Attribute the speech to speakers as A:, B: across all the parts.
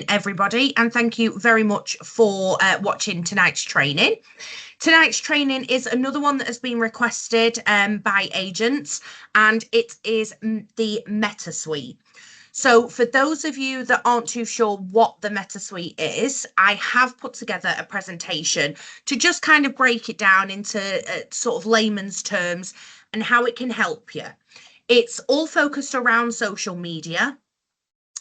A: Everybody, and thank you very much for watching tonight's training. Tonight's training is another one that has been requested by agents, and it is the Meta Suite. So for those of you that aren't too sure what the Meta Suite is, I have put together a presentation to just kind of break it down into sort of layman's terms and how it can help you. It's all focused around social media.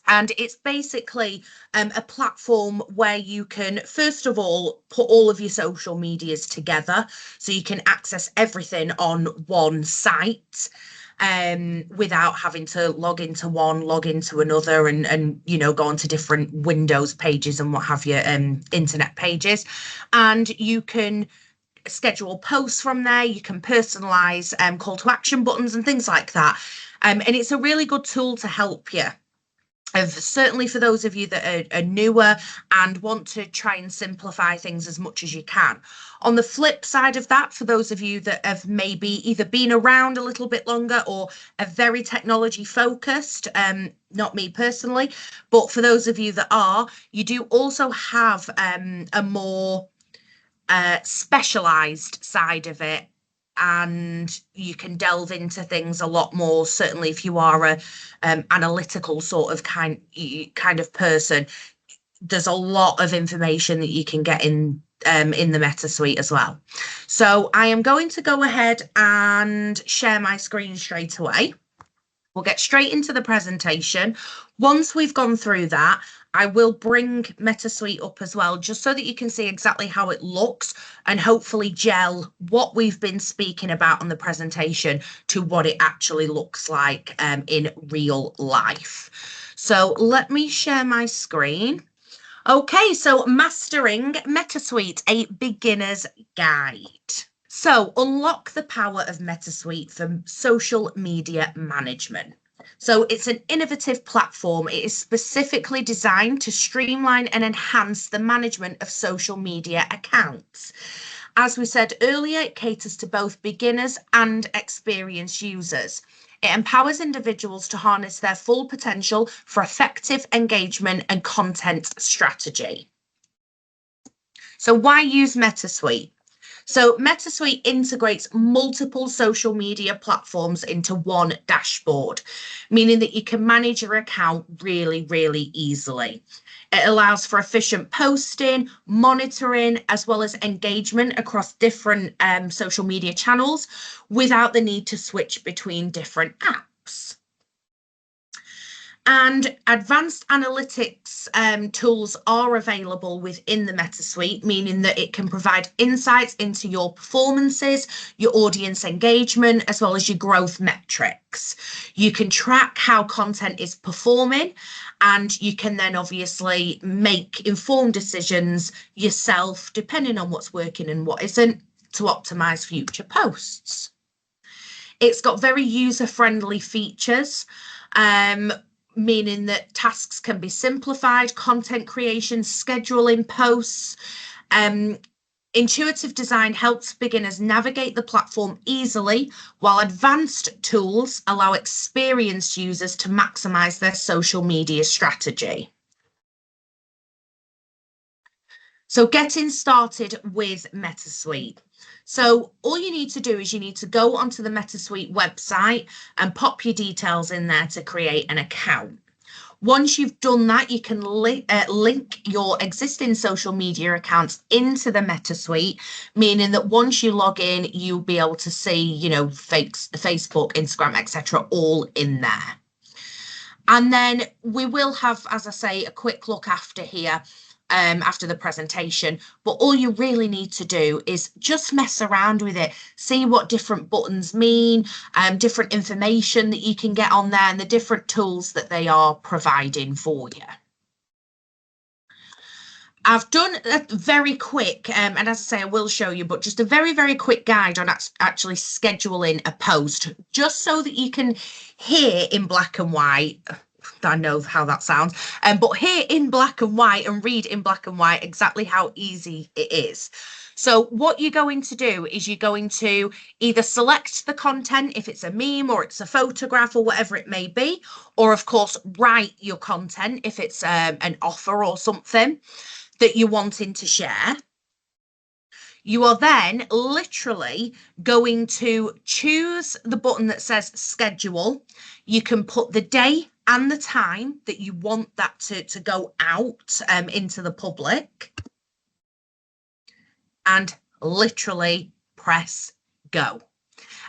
A: And it's basically a platform where you can, first of all, put all of your social medias together so you can access everything on one site without having to log into one, log into another, and you know, go onto different Windows pages and what have you, internet pages. And you can schedule posts from there. You can personalize call to action buttons and things like that. And it's a really good tool to help you. Certainly for those of you that are newer and want to try and simplify things as much as you can. On the flip side of that, for those of you that have maybe either been around a little bit longer or are very technology focused, not me personally, but for those of you that are, you do also have a more specialized side of it, and you can delve into things a lot more. Certainly if you are a analytical sort of kind of person, there's a lot of information that you can get in the Meta Suite as well. So I am going to go ahead and share my screen straight away. We'll get straight into the presentation. Once we've gone through that, I will bring Meta Suite up as well, just so that you can see exactly how it looks and hopefully gel what we've been speaking about on the presentation to what it actually looks like in real life. So let me share my screen. Okay, so Mastering Meta Suite, a beginner's guide. So unlock the power of Meta Suite for social media management. So it's an innovative platform. It is specifically designed to streamline and enhance the management of social media accounts. As we said earlier, it caters to both beginners and experienced users. It empowers individuals to harness their full potential for effective engagement and content strategy. So why use Meta Suite? So Meta Suite integrates multiple social media platforms into one dashboard, meaning that you can manage your account really, really easily. It allows for efficient posting, monitoring, as well as engagement across different social media channels without the need to switch between different apps. And advanced analytics tools are available within the Meta Suite, meaning that it can provide insights into your performances, your audience engagement, as well as your growth metrics. You can track how content is performing, and you can then obviously make informed decisions yourself, depending on what's working and what isn't, to optimize future posts. It's got very user-friendly features, meaning that tasks can be simplified, content creation, scheduling posts. Intuitive design helps beginners navigate the platform easily, while advanced tools allow experienced users to maximize their social media strategy. So getting started with Meta Suite. So all you need to do is you need to go onto the Meta Suite website and pop your details in there to create an account. Once you've done that, you can link your existing social media accounts into the Meta Suite, meaning that once you log in, you'll be able to see, you know, Facebook, Instagram, etc., all in there. And then we will have, as I say, a quick look after here. After the presentation, but all you really need to do is just mess around with it, see what different buttons mean, different information that you can get on there, and the different tools that they are providing for you. I've done a very quick, and as I say, I will show you, but just a very, very quick guide on actually scheduling a post, just so that you can hear in black and white. I know how that sounds, but hear in black and white and read in black and white exactly how easy it is. So what you're going to do is you're going to either select the content, if it's a meme or it's a photograph or whatever it may be, or of course, write your content if it's an offer or something that you're wanting to share. You are then literally going to choose the button that says schedule. You can put the day and the time that you want that to go out into the public, and literally press go.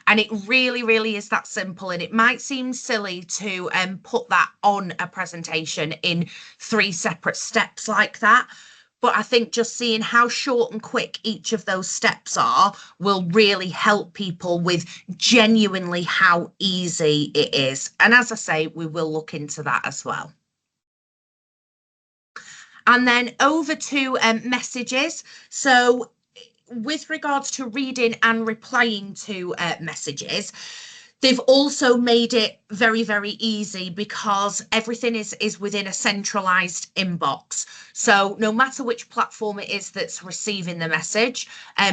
A: And it really, really is that simple. And it might seem silly to put that on a presentation in 3 separate steps like that. But I think just seeing how short and quick each of those steps are will really help people with genuinely how easy it is. And as I say, we will look into that as well. And then over to messages. So with regards to reading and replying to messages, they've also made it very, very easy because everything is within a centralized inbox. So no matter which platform it is that's receiving the message,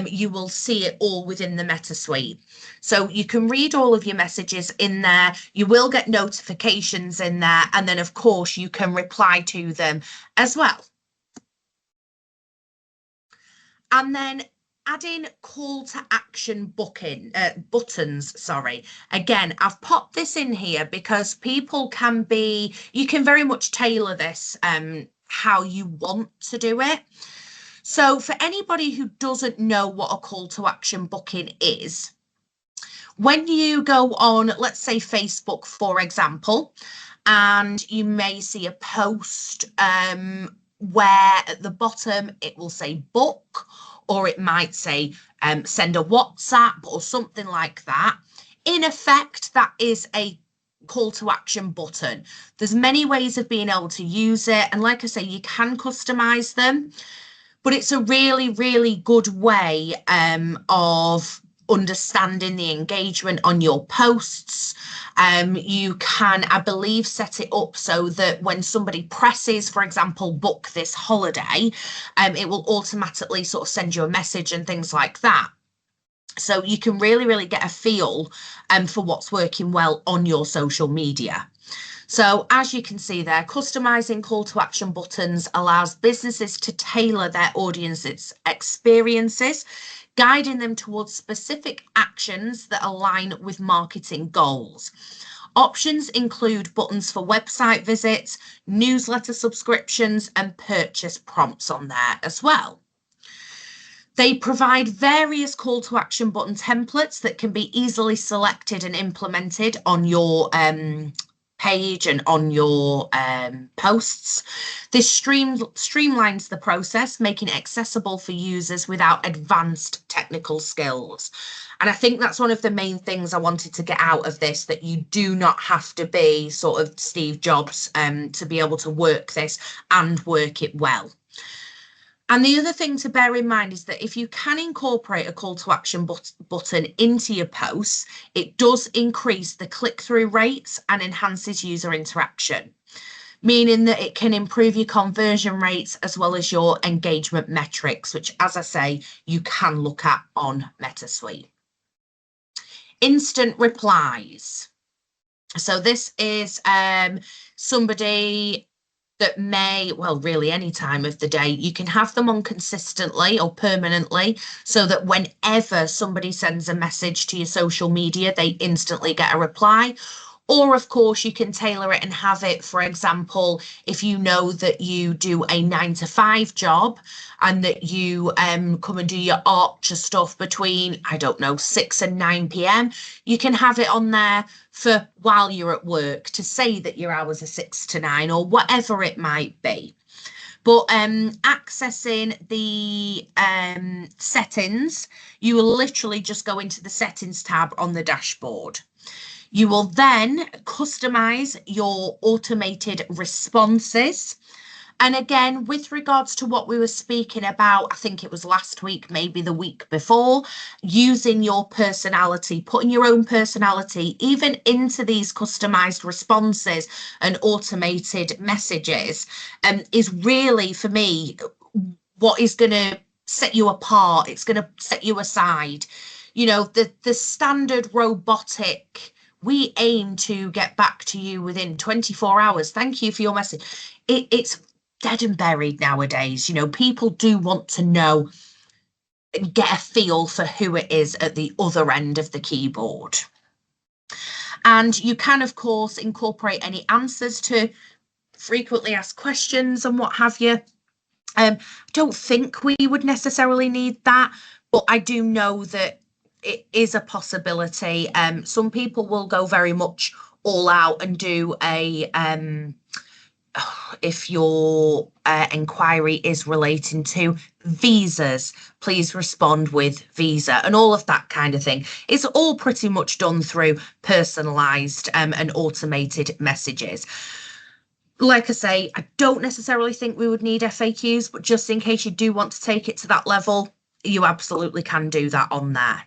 A: you will see it all within the Meta Suite. So you can read all of your messages in there. You will get notifications in there. And then, of course, you can reply to them as well. And then adding call to action buttons, sorry. Again, I've popped this in here because people can be, you can very much tailor this how you want to do it. So for anybody who doesn't know what a call to action booking is, when you go on, let's say Facebook, for example, and you may see a post where at the bottom it will say book, or it might say send a WhatsApp or something like that. In effect, that is a call to action button. There's many ways of being able to use it. And like I say, you can customize them, but it's a really, really good way of understanding the engagement on your posts. You can, I believe, set it up so that when somebody presses, for example, book this holiday, it will automatically sort of send you a message and things like that. So you can really, really get a feel for what's working well on your social media. So as you can see there, customizing call to action buttons allows businesses to tailor their audience's experiences, guiding them towards specific actions that align with marketing goals. Options include buttons for website visits, newsletter subscriptions, and purchase prompts on there as well. They provide various call to action button templates that can be easily selected and implemented on your page and on your posts. This streamlines the process, making it accessible for users without advanced technical skills. And I think that's one of the main things I wanted to get out of this, that you do not have to be sort of Steve Jobs to be able to work this and work it well. And the other thing to bear in mind is that if you can incorporate a call to action button into your posts, it does increase the click-through rates and enhances user interaction, meaning that it can improve your conversion rates as well as your engagement metrics, which, as I say, you can look at on Meta Suite. Instant replies. So this is somebody that may, well, really any time of the day, you can have them on consistently or permanently so that whenever somebody sends a message to your social media, they instantly get a reply. Or, of course, you can tailor it and have it, for example, if you know that you do a 9-to-5 job and that you come and do your Archer stuff between, I don't know, 6 and 9 p.m, you can have it on there for while you're at work to say that your hours are 6 to 9 or whatever it might be. But accessing the settings, you will literally just go into the settings tab on the dashboard. You will then customize your automated responses. And again, with regards to what we were speaking about, I think it was last week, maybe the week before, using your personality, putting your own personality even into these customized responses and automated messages is really, for me, what is going to set you apart. It's going to set you aside. You know, the standard robotic, we aim to get back to you within 24 hours. Thank you for your message. It's dead and buried nowadays. You know, people do want to know and get a feel for who it is at the other end of the keyboard. And you can, of course, incorporate any answers to frequently asked questions and what have you. I don't think we would necessarily need that, but I do know that it is a possibility. Some people will go very much all out and do a if your inquiry is relating to visas, please respond with visa and all of that kind of thing. It's all pretty much done through personalised and automated messages. Like I say, I don't necessarily think we would need FAQs, but just in case you do want to take it to that level, you absolutely can do that on there.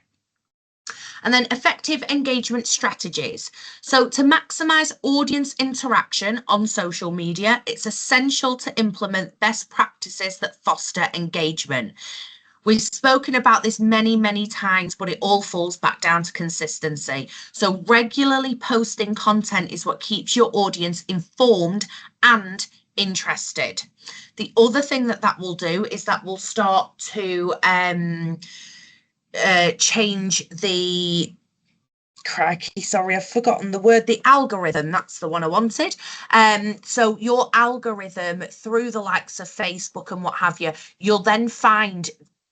A: And then effective engagement strategies. So to maximize audience interaction on social media, it's essential to implement best practices that foster engagement. We've spoken about this many, many times, but it all falls back down to consistency. So regularly posting content is what keeps your audience informed and interested. The other thing that will do is that will start to change the crikey, sorry, I've forgotten the word, the algorithm, that's the one I wanted. So your algorithm through the likes of Facebook and what have you, you'll then find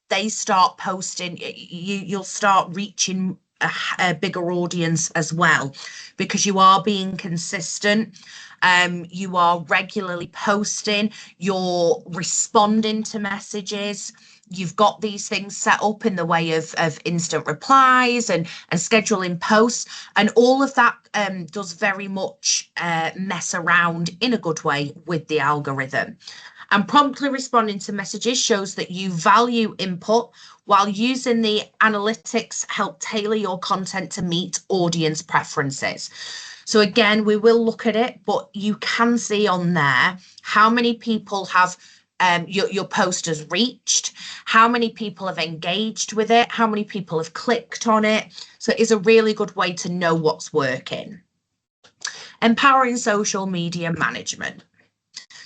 A: they start posting, you'll start reaching a bigger audience as well, because you are being consistent. You are regularly posting, you're responding to messages. You've got these things set up in the way of instant replies and scheduling posts, and all of that does very much mess around in a good way with the algorithm. And promptly responding to messages shows that you value input, while using the analytics help tailor your content to meet audience preferences. So again, we will look at it, but you can see on there how many people have your post has reached, how many people have engaged with it, how many people have clicked on it. So it is a really good way to know what's working. Empowering social media management.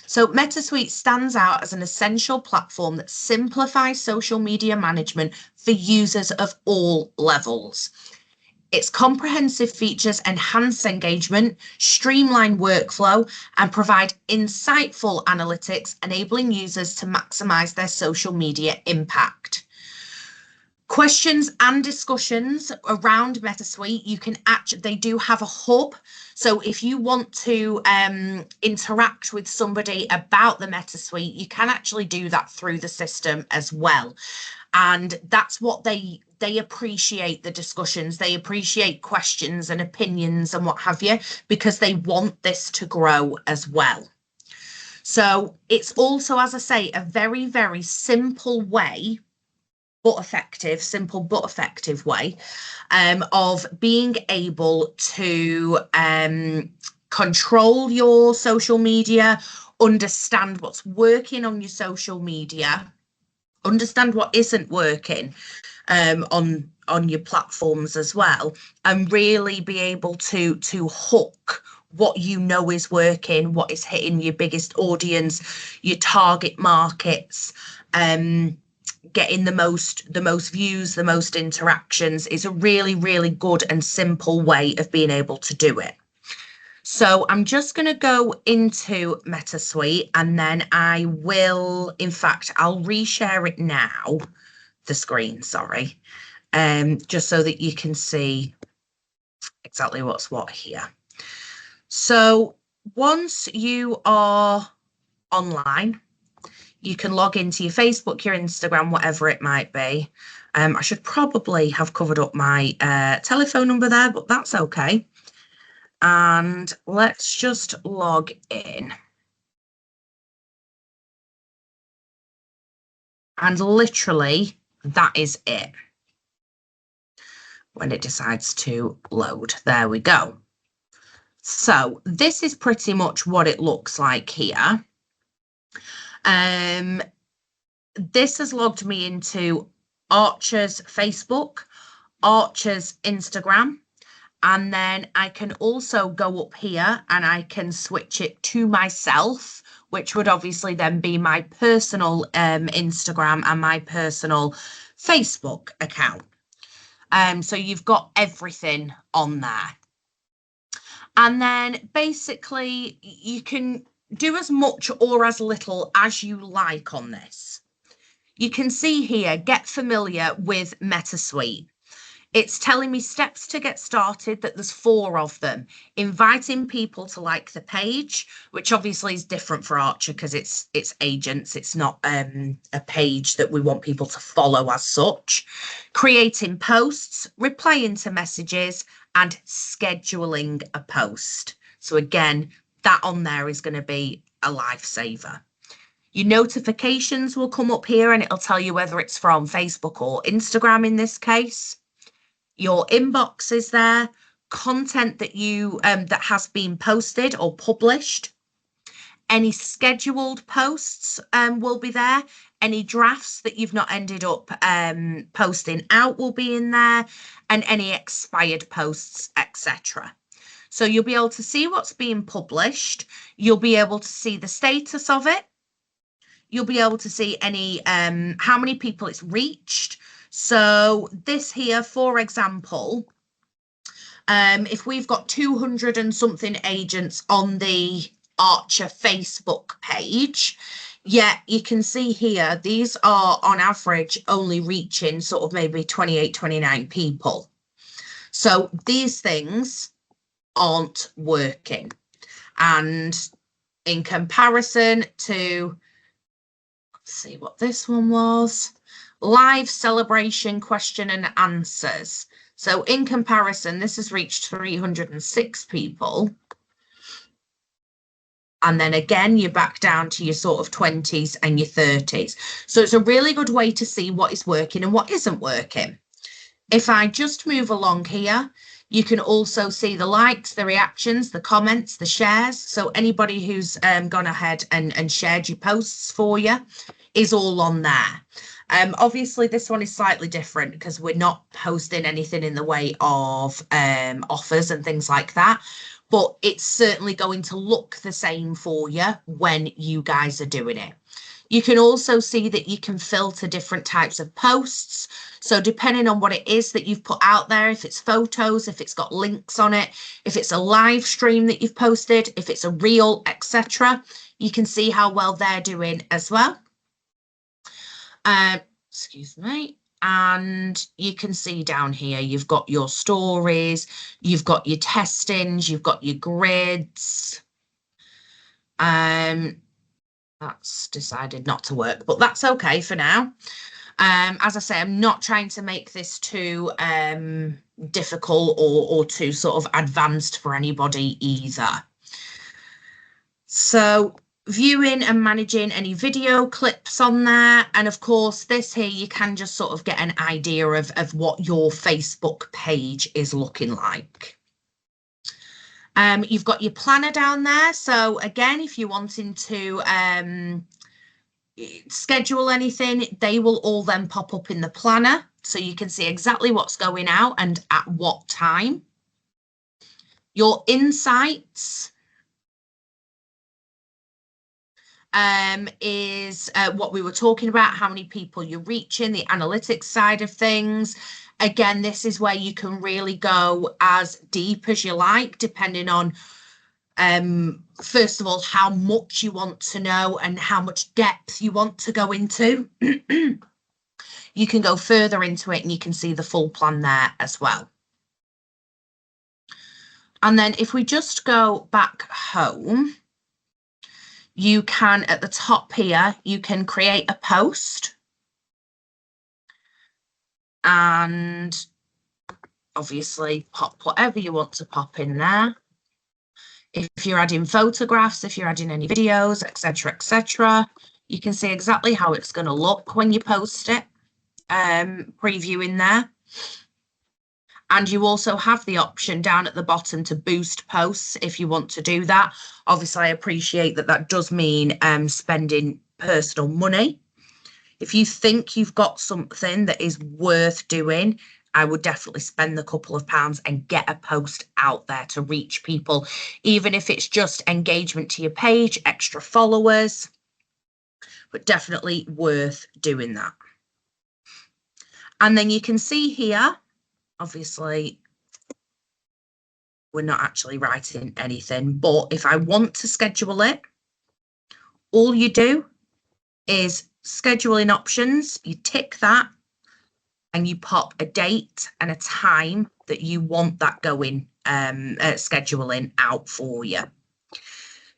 A: So MetaSuite stands out as an essential platform that simplifies social media management for users of all levels. Its comprehensive features enhance engagement, streamline workflow, and provide insightful analytics, enabling users to maximize their social media impact. Questions and discussions around MetaSuite, you can actually, they do have a hub. So if you want to interact with somebody about the MetaSuite, you can actually do that through the system as well. And that's what they appreciate, the discussions, they appreciate questions and opinions and what have you, because they want this to grow as well. So it's also, as I say, a very, very simple way, but effective, simple but effective way of being able to control your social media, understand what's working on your social media, understand what isn't working on your platforms as well, and really be able to hook what you know is working, what is hitting your biggest audience, your target markets, getting the most views, the most interactions. Is a really, really good and simple way of being able to do it. So I'm just going to go into MetaSuite, and then I will, in fact, I'll reshare it now, the screen, sorry, just so that you can see exactly what's what here. So once you are online, you can log into your Facebook, your Instagram, whatever it might be. I should probably have covered up my telephone number there, but that's okay. And let's just log in. And literally, that is it. When it decides to load, there we go. So this is pretty much what it looks like here. this has logged me into Archer's Facebook, Archer's Instagram, and then I can also go up here and I can switch it to myself, which would obviously then be my personal Instagram and my personal Facebook account. So you've got everything on there. And then basically you can do as much or as little as you like on this. You can see here, get familiar with MetaSuite. It's telling me steps to get started, that there's 4 of them. Inviting people to like the page, which obviously is different for Archer because it's agents. It's not a page that we want people to follow as such. Creating posts, replying to messages, and scheduling a post. So again, that on there is going to be a lifesaver. Your notifications will come up here and it'll tell you whether it's from Facebook or Instagram in this case. Your inbox is there, content that you that has been posted or published. Any scheduled posts will be there. Any drafts that you've not ended up posting out will be in there, and any expired posts, etc. So you'll be able to see what's being published. You'll be able to see the status of it. You'll be able to see any how many people it's reached. So this here, for example, if we've got 200 and something agents on the Archer Facebook page, yeah, you can see here, these are on average only reaching sort of maybe 28, 29 people. So these things aren't working. And in comparison to, let's see what this one was, live celebration question and answers. So in comparison, this has reached 306 people. And then again, you're back down to your sort of 20s and your 30s. So it's a really good way to see what is working and what isn't working. If I just move along here, you can also see the likes, the reactions, the comments, the shares. So anybody who's gone ahead and shared your posts for you is all on there. Obviously, this one is slightly different because we're not posting anything in the way of offers and things like that, but it's certainly going to look the same for you when you guys are doing it. You can also see that you can filter different types of posts. So depending on what it is that you've put out there, if it's photos, if it's got links on it, if it's a live stream that you've posted, if it's a reel, etc., you can see how well they're doing as well. Excuse me. And you can see down here, you've got your stories, you've got your testings, you've got your grids. That's decided not to work, but that's okay for now. As I say, I'm not trying to make this too difficult or too sort of advanced for anybody either. So viewing and managing any video clips on there. And of course, this here, you can just sort of get an idea of what your Facebook page is looking like. You've got your planner down there. So again, if you're wanting to schedule anything, they will all then pop up in the planner. So you can see exactly what's going out and at what time. Your insights is what we were talking about, how many people you're reaching, the analytics side of things. Again, this is where you can really go as deep as you like, depending on, first of all, how much you want to know and how much depth you want to go into. You can go further into it and you can see the full plan there as well. And then if we just go back home, you can, at the top here, you can create a post. And obviously pop whatever you want to pop in there. If you're adding photographs, if you're adding any videos, etc., you can see exactly how it's going to look when you post it, previewing there. And you also have the option down at the bottom to boost posts if you want to do that. Obviously, I appreciate that that does mean spending personal money. If you think you've got something that is worth doing, I would definitely spend the couple of pounds and get a post out there to reach people, even if it's just engagement to your page, extra followers, but definitely worth doing that. And then you can see here, obviously, we're not actually writing anything, but if I want to schedule it, all you do is scheduling options, you tick that, and you pop a date and a time that you want that going, scheduling out for you.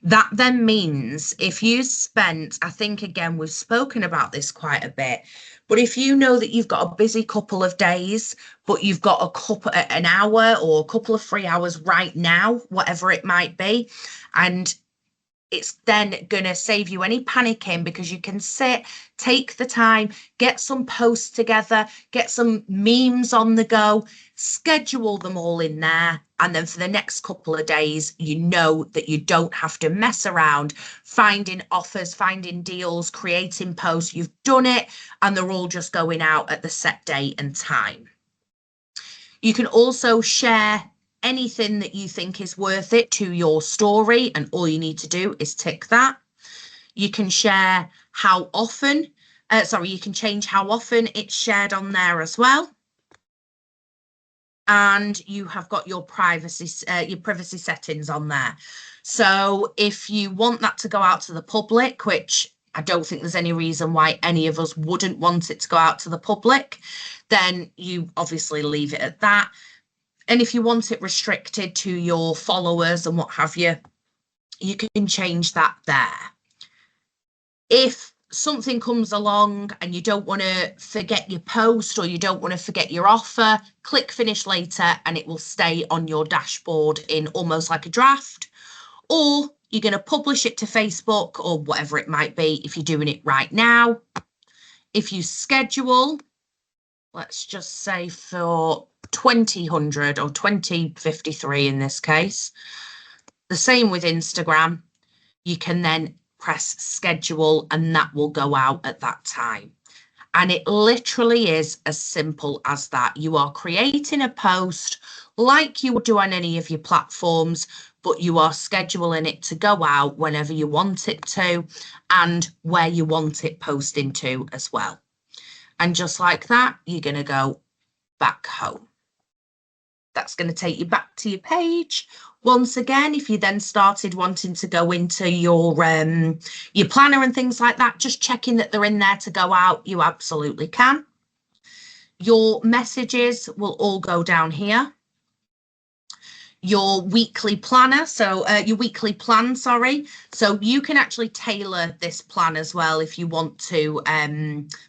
A: That then means if you spent, I think again, we've spoken about this quite a bit, but if you know that you've got a busy couple of days, but you've got an hour or a couple of free hours right now, whatever it might be, and it's then going to save you any panicking because you can sit, take the time, get some posts together, get some memes on the go, schedule them all in there. And then for the next couple of days, you know that you don't have to mess around finding offers, finding deals, creating posts. You've done it and they're all just going out at the set date and time. You can also share anything that you think is worth it to your story, and all you need to do is tick that. You can share how often, you can change how often it's shared on there as well. And you have got your privacy settings on there. So if you want that to go out to the public, which I don't think there's any reason why any of us wouldn't want it to go out to the public, then you obviously leave it at that. And if you want it restricted to your followers and what have you, you can change that there. If something comes along and you don't want to forget your post or you don't want to forget your offer, click finish later and it will stay on your dashboard in almost like a draft. Or you're going to publish it to Facebook or whatever it might be if you're doing it right now. If you schedule, let's just say for 2000 or 2053 in this case, the same with Instagram, you can then press schedule and that will go out at that time. And it literally is as simple as that. You are creating a post like you would do on any of your platforms, but you are scheduling it to go out whenever you want it to and where you want it posting to as well. And just like that, you're going to go back home. That's going to take you back to your page. Once again, if you then started wanting to go into your planner and things like that, just checking that they're in there to go out, you absolutely can. Your messages will all go down here. Your weekly planner, your weekly plan, sorry. So you can actually tailor this plan as well if you want to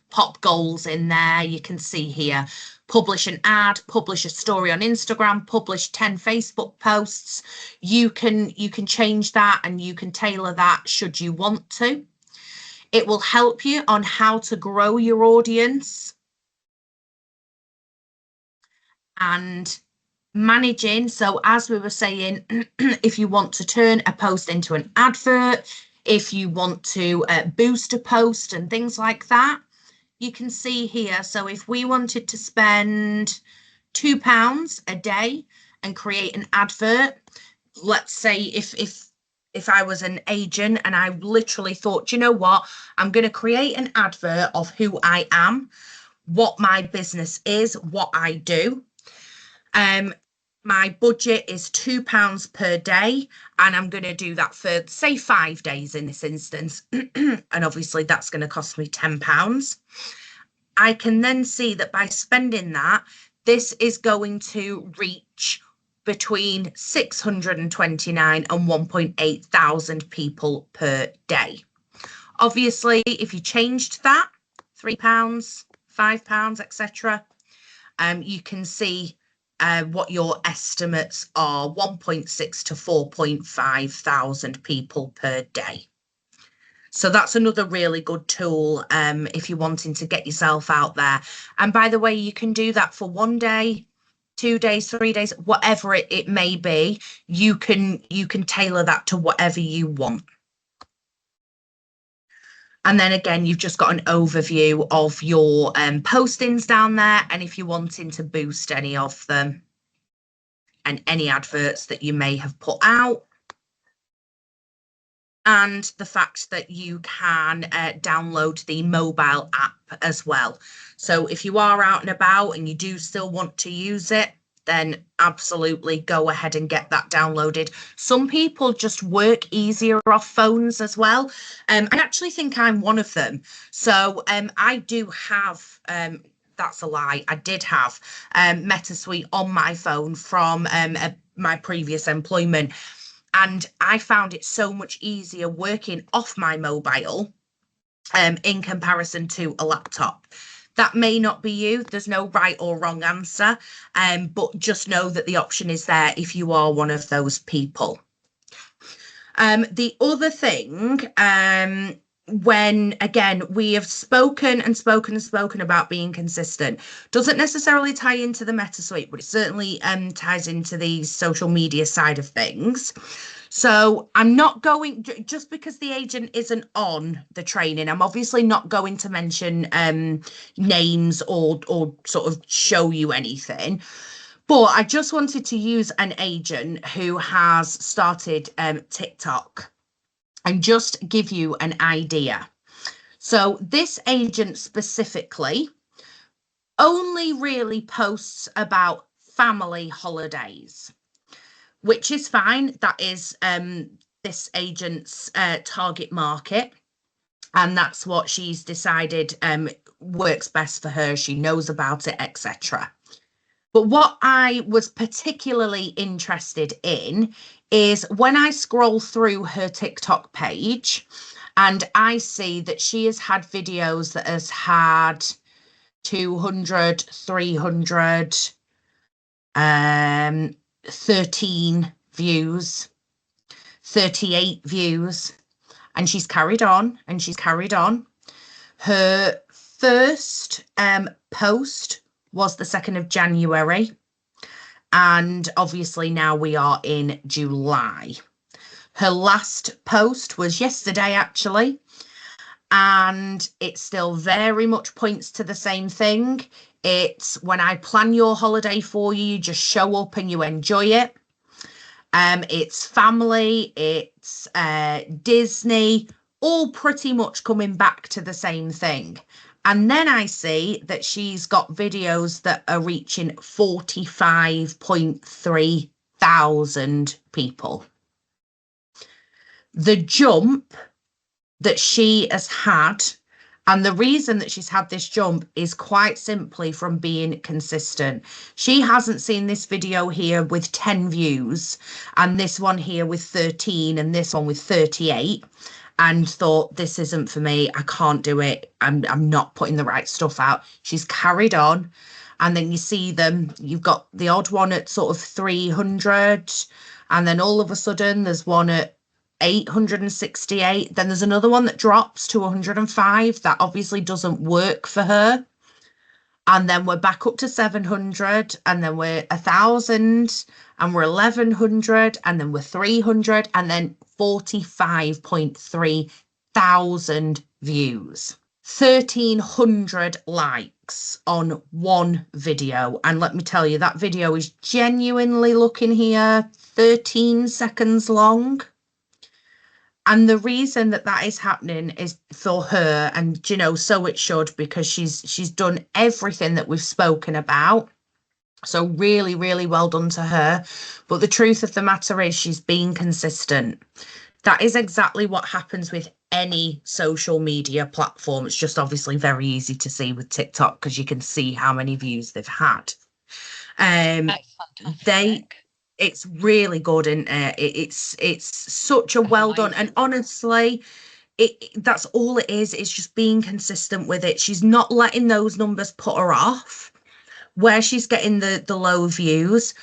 A: pop goals in there. You can see here, publish an ad, publish a story on Instagram, publish 10 Facebook posts. You can change that and you can tailor that should you want to. It will help you on how to grow your audience and managing. So as we were saying, if you want to turn a post into an advert, if you want to boost a post and things like that, you can see here. So if we wanted to spend £2 a day and create an advert, let's say if I was an agent and I literally thought, you know what, I'm going to create an advert of who I am, what my business is, what I do. My budget is £2 per day, and I'm going to do that for, say, 5 days in this instance. And obviously that's going to cost me £10. I can then see that by spending that, this is going to reach between 629 and 1.8 thousand people per day. Obviously, if you changed that, £3, £5, etc., you can see what your estimates are, 1.6 to 4.5 thousand people per day. So that's another really good tool if you're wanting to get yourself out there. And by the way, you can do that for 1 day, 2 days, 3 days, whatever it may be. You can tailor that to whatever you want. And then again, you've just got an overview of your postings down there. And if you're wanting to boost any of them and any adverts that you may have put out. And the fact that you can download the mobile app as well. So if you are out and about and you do still want to use it, then absolutely go ahead and get that downloaded. Some people just work easier off phones as well. I actually think I'm one of them. So I do have, that's a lie, I did have MetaSuite on my phone from my previous employment. And I found it so much easier working off my mobile in comparison to a laptop. That may not be you. There's no right or wrong answer, but just know that the option is there if you are one of those people. The other thing, when again we have spoken about being consistent, doesn't necessarily tie into the MetaSuite, but it certainly ties into the social media side of things. So I'm not going, just because the agent isn't on the training, I'm obviously not going to mention names or sort of show you anything. But I just wanted to use an agent who has started TikTok and just give you an idea. So this agent specifically only really posts about family holidays, which is fine. That is this agent's target market. And that's what she's decided works best for her. She knows about it, etc. But what I was particularly interested in is when I scroll through her TikTok page and I see that she has had videos that has had 200, 300, 13 views, 38 views, and she's carried on and she's carried on. Her first post was the 2nd of January, and obviously now we are in July. Her last post was yesterday, actually, and it still very much points to the same thing. It's when I plan your holiday for you, you just show up and you enjoy it. It's family, it's Disney, all pretty much coming back to the same thing. And then I see that she's got videos that are reaching 45.3 thousand people. The jump that she has had, and the reason that she's had this jump is quite simply from being consistent. She hasn't seen this video here with 10 views and this one here with 13 and this one with 38 and thought, this isn't for me, I can't do it, I'm not putting the right stuff out. She's carried on, and then you see them, you've got the odd one at sort of 300, and then all of a sudden there's one at 868, then there's another one that drops to 105. That obviously doesn't work for her. And then we're back up to 700, and then we're 1,000, and we're 1,100, and then we're 300, and then 45.3 thousand views. 1,300 likes on one video. And let me tell you, that video is genuinely, looking here, 13 seconds long. And the reason that that is happening is for her, and you know, so it should, because she's done everything that we've spoken about. So really, really well done to her. But the truth of the matter is she's being consistent. That is exactly what happens with any social media platform. It's just obviously very easy to see with TikTok because you can see how many views they've had.
B: That's fantastic.
A: It's really good, and it's such a well done. And honestly, that's all it is. It's just being consistent with it. She's not letting those numbers put her off. Where she's getting the low views,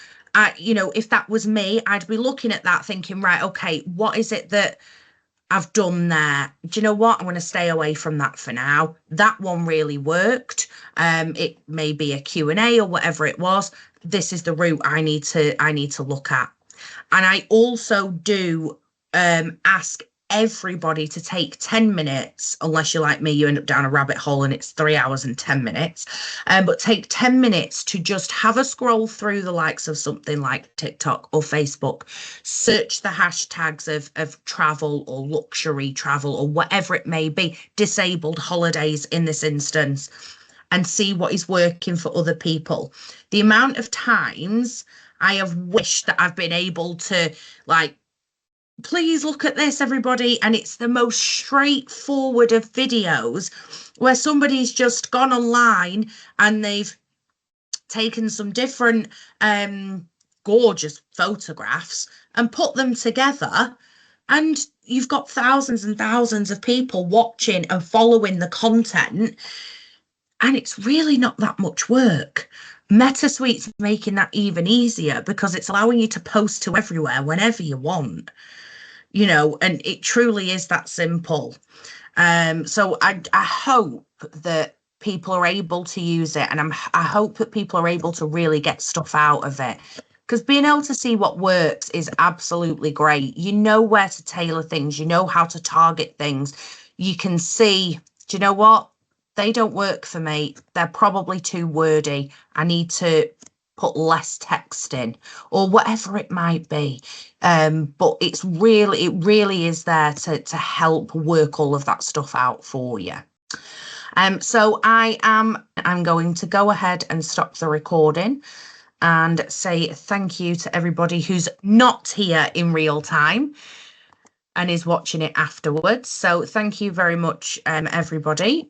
A: you know, if that was me, I'd be looking at that thinking, right, okay, what is it that I've done there? Do you know what? I'm going to stay away from that for now. That one really worked. It may be a Q&A or whatever it was. This is the route I need to look at. And I also do ask everybody to take 10 minutes, unless you're like me, you end up down a rabbit hole and it's 3 hours and 10 minutes. But take 10 minutes to just have a scroll through the likes of something like TikTok or Facebook, search the hashtags of travel or luxury travel or whatever it may be, disabled holidays in this instance, and see what is working for other people. The amount of times I have wished that I've been able to, like, please look at this, everybody. And it's the most straightforward of videos where somebody's just gone online and they've taken some different gorgeous photographs and put them together. And you've got thousands and thousands of people watching and following the content. And it's really not that much work. MetaSuite's making that even easier because it's allowing you to post to everywhere whenever you want, and it truly is that simple. So I hope that people are able to use it, and I hope that people are able to really get stuff out of it, because being able to see what works is absolutely great. You know where to tailor things, you know how to target things. You can see, do you know what? They don't work for me. They're probably too wordy. I need to put less text in, or whatever it might be. But it really is there to help work all of that stuff out for you. So I'm going to go ahead and stop the recording and say thank you to everybody who's not here in real time and is watching it afterwards. So thank you very much, everybody.